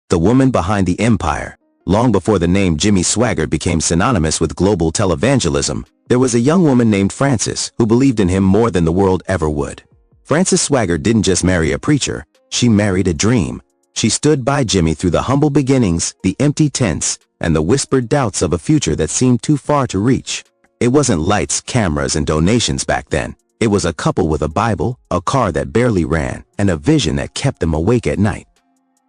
the woman behind the empire. Long before the name Jimmy Swaggart became synonymous with global televangelism, there was a young woman named Frances who believed in him more than the world ever would. Frances Swaggart didn't just marry a preacher, she married a dream. She stood by Jimmy through the humble beginnings, the empty tents, and the whispered doubts of a future that seemed too far to reach. It wasn't lights, cameras, and donations back then. It was a couple with a Bible, a car that barely ran, and a vision that kept them awake at night.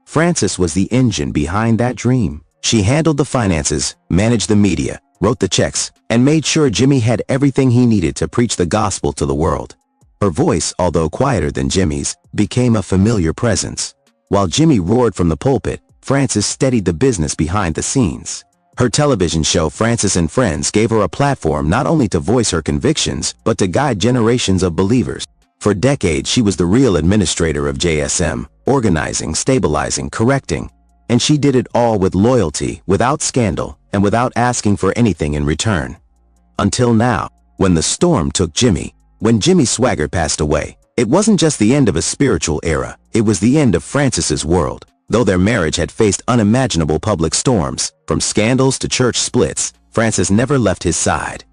Frances was the engine behind that dream. She handled the finances, managed the media, wrote the checks, and made sure Jimmy had everything he needed to preach the gospel to the world. Her voice, although quieter than Jimmy's, became a familiar presence. While Jimmy roared from the pulpit, Frances steadied the business behind the scenes. Her television show Frances and Friends gave her a platform not only to voice her convictions, but to guide generations of believers. For decades, she was the real administrator of JSM, organizing, stabilizing, correcting. And she did it all with loyalty, without scandal, and without asking for anything in return. Until now, when the storm took Jimmy. When Jimmy Swaggart passed away, it wasn't just the end of a spiritual era, it was the end of Frances's world. Though their marriage had faced unimaginable public storms, from scandals to church splits, Frances never left his side.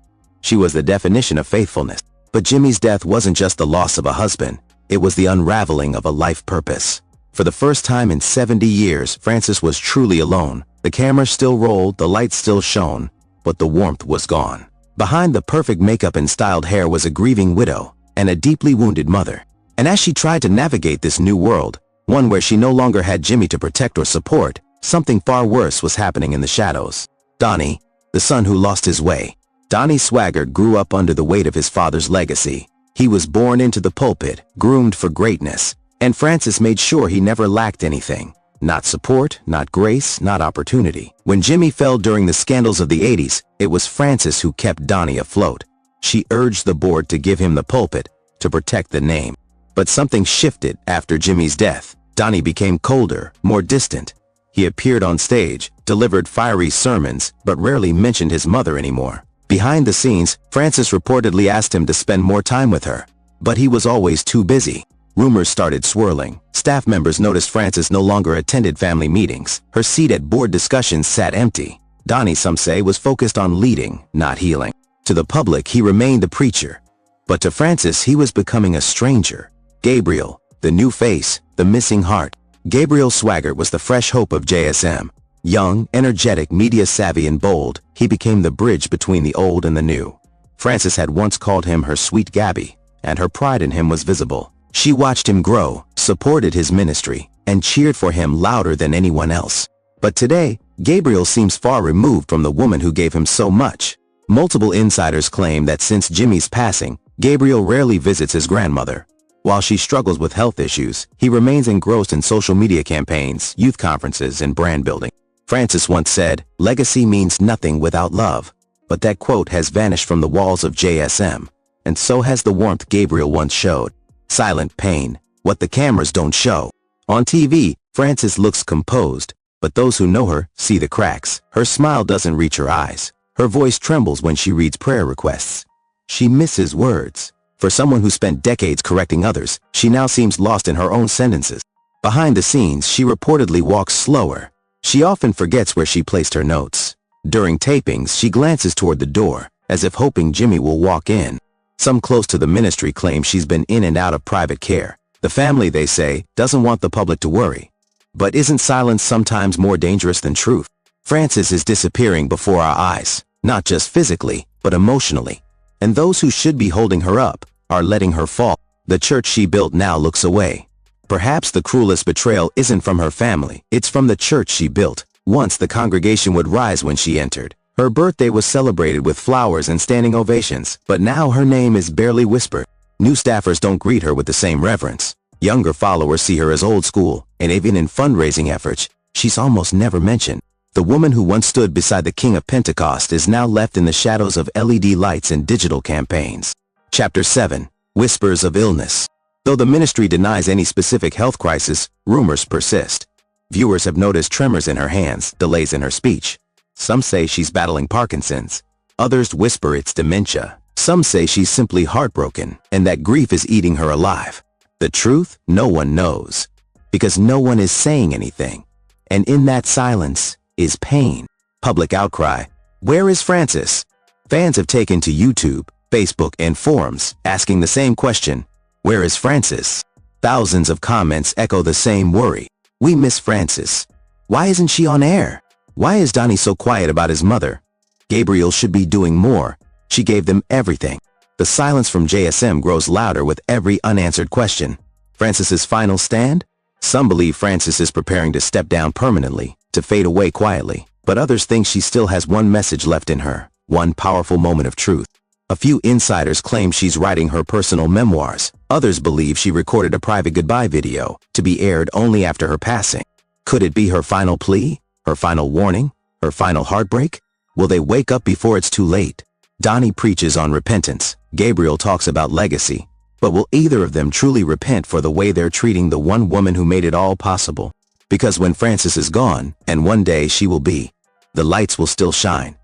She was the definition of faithfulness. But Jimmy's death wasn't just the loss of a husband, it was the unraveling of a life purpose. For the first time in 70 years, Frances was truly alone. The camera still rolled, the lights still shone, but the warmth was gone. Behind the perfect makeup and styled hair was a grieving widow and a deeply wounded mother. And as she tried to navigate this new world, one where she no longer had Jimmy to protect or support, something far worse was happening in the shadows. Donnie, the son who lost his way. Donnie Swaggart grew up under the weight of his father's legacy. He was born into the pulpit, groomed for greatness, and Frances made sure he never lacked anything. Not support, not grace, not opportunity. When Jimmy fell during the scandals of the 80s, it was Frances who kept Donnie afloat. She urged the board to give him the pulpit, to protect the name. But something shifted after Jimmy's death. Donnie became colder, more distant. He appeared on stage, delivered fiery sermons, but rarely mentioned his mother anymore. Behind the scenes, Frances reportedly asked him to spend more time with her. But he was always too busy. Rumors started swirling. Staff members noticed Frances no longer attended family meetings. Her seat at board discussions sat empty. Donnie, some say, was focused on leading, not healing. To the public, he remained the preacher. But to Frances, he was becoming a stranger. Gabriel, the new face, the missing heart. Gabriel Swaggart was the fresh hope of JSM. Young, energetic, media-savvy, and bold, he became the bridge between the old and the new. Frances had once called him her sweet Gabby, and her pride in him was visible. She watched him grow, supported his ministry, and cheered for him louder than anyone else. But today, Gabriel seems far removed from the woman who gave him so much. Multiple insiders claim that since Jimmy's passing, Gabriel rarely visits his grandmother. While she struggles with health issues, he remains engrossed in social media campaigns, youth conferences, and brand building. Frances once said, "Legacy means nothing without love." But that quote has vanished from the walls of JSM, and so has the warmth Gabriel once showed. Silent pain, what the cameras don't show. On TV, Frances looks composed, but those who know her see the cracks. Her smile doesn't reach her eyes. Her voice trembles when she reads prayer requests. She misses words. For someone who spent decades correcting others, she now seems lost in her own sentences. Behind the scenes, she reportedly walks slower. She often forgets where she placed her notes. During tapings, she glances toward the door, as if hoping Jimmy will walk in. Some close to the ministry claim she's been in and out of private care. The family, they say, doesn't want the public to worry. But isn't silence sometimes more dangerous than truth? Frances is disappearing before our eyes, not just physically, but emotionally. And those who should be holding her up are letting her fall. The church she built now looks away. Perhaps the cruelest betrayal isn't from her family, it's from the church she built. Once the congregation would rise when she entered. Her birthday was celebrated with flowers and standing ovations, but now her name is barely whispered. New staffers don't greet her with the same reverence. Younger followers see her as old school, and even in fundraising efforts, she's almost never mentioned. The woman who once stood beside the King of Pentecost is now left in the shadows of LED lights and digital campaigns. Chapter 7. Whispers of Illness. Though the ministry denies any specific health crisis, rumors persist. Viewers have noticed tremors in her hands, delays in her speech. Some say she's battling Parkinson's. Others whisper it's dementia. Some say she's simply heartbroken, and that grief is eating her alive. The truth, no one knows. Because no one is saying anything. And in that silence is pain. Public outcry. Where is Frances? Fans have taken to YouTube, Facebook, and forums, asking the same question. Where is Frances? Thousands of comments echo the same worry. We miss Frances. Why isn't she on air? Why is Donnie so quiet about his mother? Gabriel should be doing more. She gave them everything. The silence from JSM grows louder with every unanswered question. Frances's final stand? Some believe Frances is preparing to step down permanently, to fade away quietly, but others think she still has one message left in her, one powerful moment of truth. A few insiders claim she's writing her personal memoirs. Others believe she recorded a private goodbye video, to be aired only after her passing. Could it be her final plea? Her final warning? Her final heartbreak? Will they wake up before it's too late? Donnie preaches on repentance. Gabriel talks about legacy. But will either of them truly repent for the way they're treating the one woman who made it all possible? Because when Frances is gone, and one day she will be, the lights will still shine.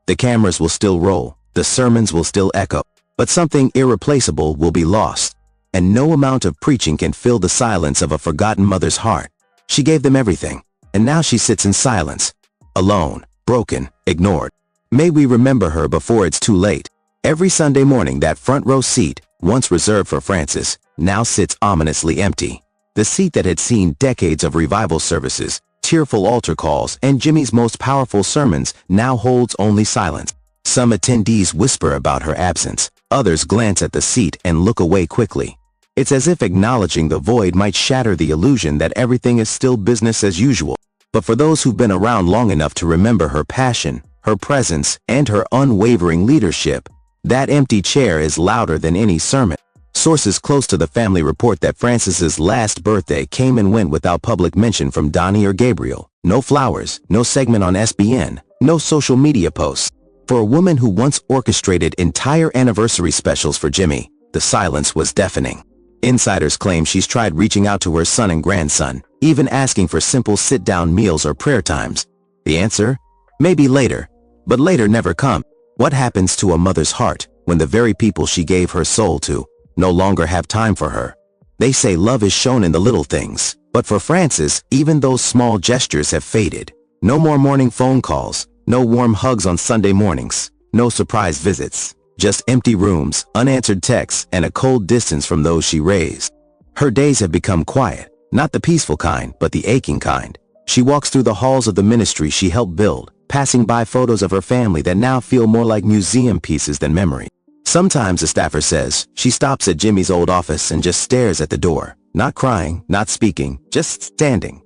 The cameras will still roll. The sermons will still echo. But something irreplaceable will be lost. And no amount of preaching can fill the silence of a forgotten mother's heart. She gave them everything. And now she sits in silence. Alone, broken, ignored. May we remember her before it's too late. Every Sunday morning that front row seat, once reserved for Frances, now sits ominously empty. The seat that had seen decades of revival services, tearful altar calls, and Jimmy's most powerful sermons now holds only silence. Some attendees whisper about her absence. Others glance at the seat and look away quickly. It's as if acknowledging the void might shatter the illusion that everything is still business as usual. But for those who've been around long enough to remember her passion, her presence, and her unwavering leadership, that empty chair is louder than any sermon. Sources close to the family report that Frances's last birthday came and went without public mention from Donnie or Gabriel. No flowers, no segment on SBN, no social media posts. For a woman who once orchestrated entire anniversary specials for Jimmy, the silence was deafening. Insiders claim she's tried reaching out to her son and grandson, even asking for simple sit-down meals or prayer times. The answer? Maybe later. But later never come. What happens to a mother's heart when the very people she gave her soul to no longer have time for her? They say love is shown in the little things, but for Frances, even those small gestures have faded. No more morning phone calls, no warm hugs on Sunday mornings, no surprise visits. Just empty rooms, unanswered texts, and a cold distance from those she raised. Her days have become quiet, not the peaceful kind, but the aching kind. She walks through the halls of the ministry she helped build, passing by photos of her family that now feel more like museum pieces than memory. Sometimes, a staffer says, she stops at Jimmy's old office and just stares at the door, not crying, not speaking, just standing,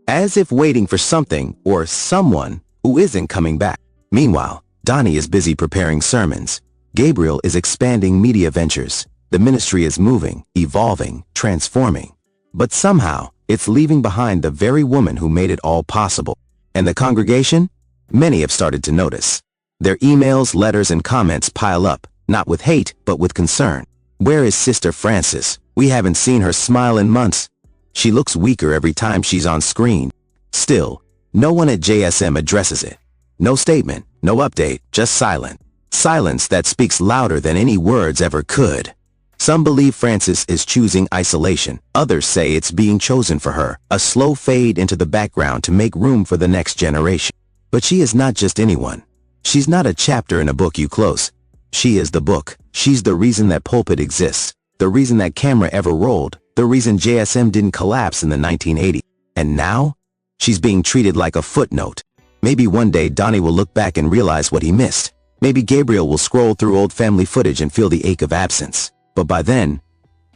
as if waiting for something or someone who isn't coming back. Meanwhile, Donnie is busy preparing sermons. Gabriel is expanding media ventures. The ministry is moving, evolving, transforming. But somehow, it's leaving behind the very woman who made it all possible. And the congregation? Many have started to notice. Their emails, letters, and comments pile up, not with hate, but with concern. Where is Sister Frances? We haven't seen her smile in months. She looks weaker every time she's on screen. Still, no one at JSM addresses it. No statement, no update, just silence. Silence that speaks louder than any words ever could. Some believe Frances is choosing isolation. Others say it's being chosen for her, a slow fade into the background to make room for the next generation. But she is not just anyone. She's not a chapter in a book you close. She is the book. She's the reason that pulpit exists, the reason that camera ever rolled, the reason JSM didn't collapse in the 1980s. And now, she's being treated like a footnote. Maybe one day Donnie will look back and realize what he missed. Maybe Gabriel will scroll through old family footage and feel the ache of absence. But by then,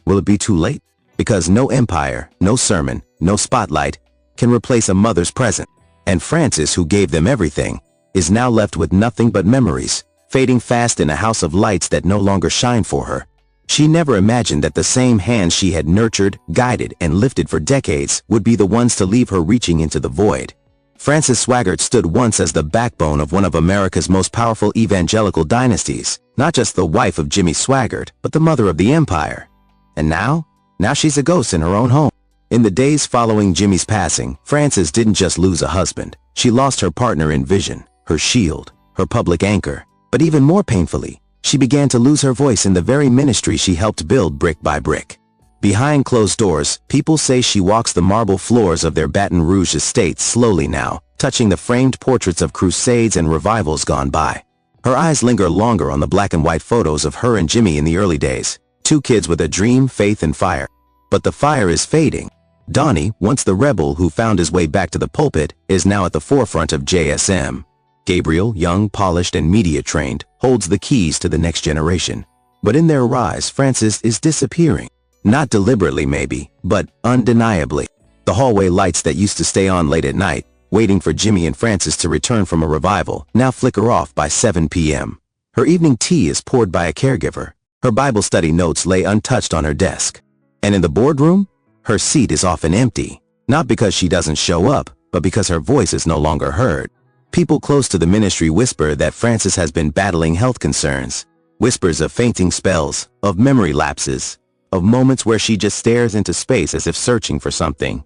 will it be too late? Because no empire, no sermon, no spotlight can replace a mother's presence. And Frances, who gave them everything, is now left with nothing but memories, fading fast in a house of lights that no longer shine for her. She never imagined that the same hands she had nurtured, guided, and lifted for decades would be the ones to leave her reaching into the void. Frances Swaggart stood once as the backbone of one of America's most powerful evangelical dynasties, not just the wife of Jimmy Swaggart, but the mother of the empire. And now she's a ghost in her own home. In the days following Jimmy's passing, Frances didn't just lose a husband. She lost her partner in vision, her shield, her public anchor. But even more painfully, she began to lose her voice in the very ministry she helped build brick by brick. Behind closed doors, people say she walks the marble floors of their Baton Rouge estate slowly now, touching the framed portraits of crusades and revivals gone by. Her eyes linger longer on the black and white photos of her and Jimmy in the early days, two kids with a dream, faith, and fire. But the fire is fading. Donnie, once the rebel who found his way back to the pulpit, is now at the forefront of JSM. Gabriel, young, polished, and media-trained, holds the keys to the next generation. But in their rise, Frances is disappearing. Not deliberately maybe, but undeniably. The hallway lights that used to stay on late at night, waiting for Jimmy and Frances to return from a revival, now flicker off by 7 p.m. Her evening tea is poured by a caregiver. Her Bible study notes lay untouched on her desk. And in the boardroom, her seat is often empty. Not because she doesn't show up, but because her voice is no longer heard. People close to the ministry whisper that Frances has been battling health concerns. Whispers of fainting spells, of memory lapses, of moments where she just stares into space as if searching for something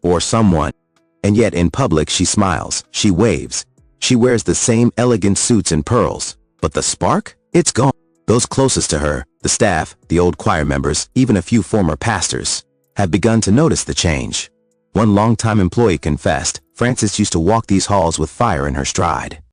or someone. And yet in public she smiles, she waves. She wears the same elegant suits and pearls. But the spark? It's gone. Those closest to her, the staff, the old choir members, even a few former pastors, have begun to notice the change. One longtime employee confessed, Frances used to walk these halls with fire in her stride.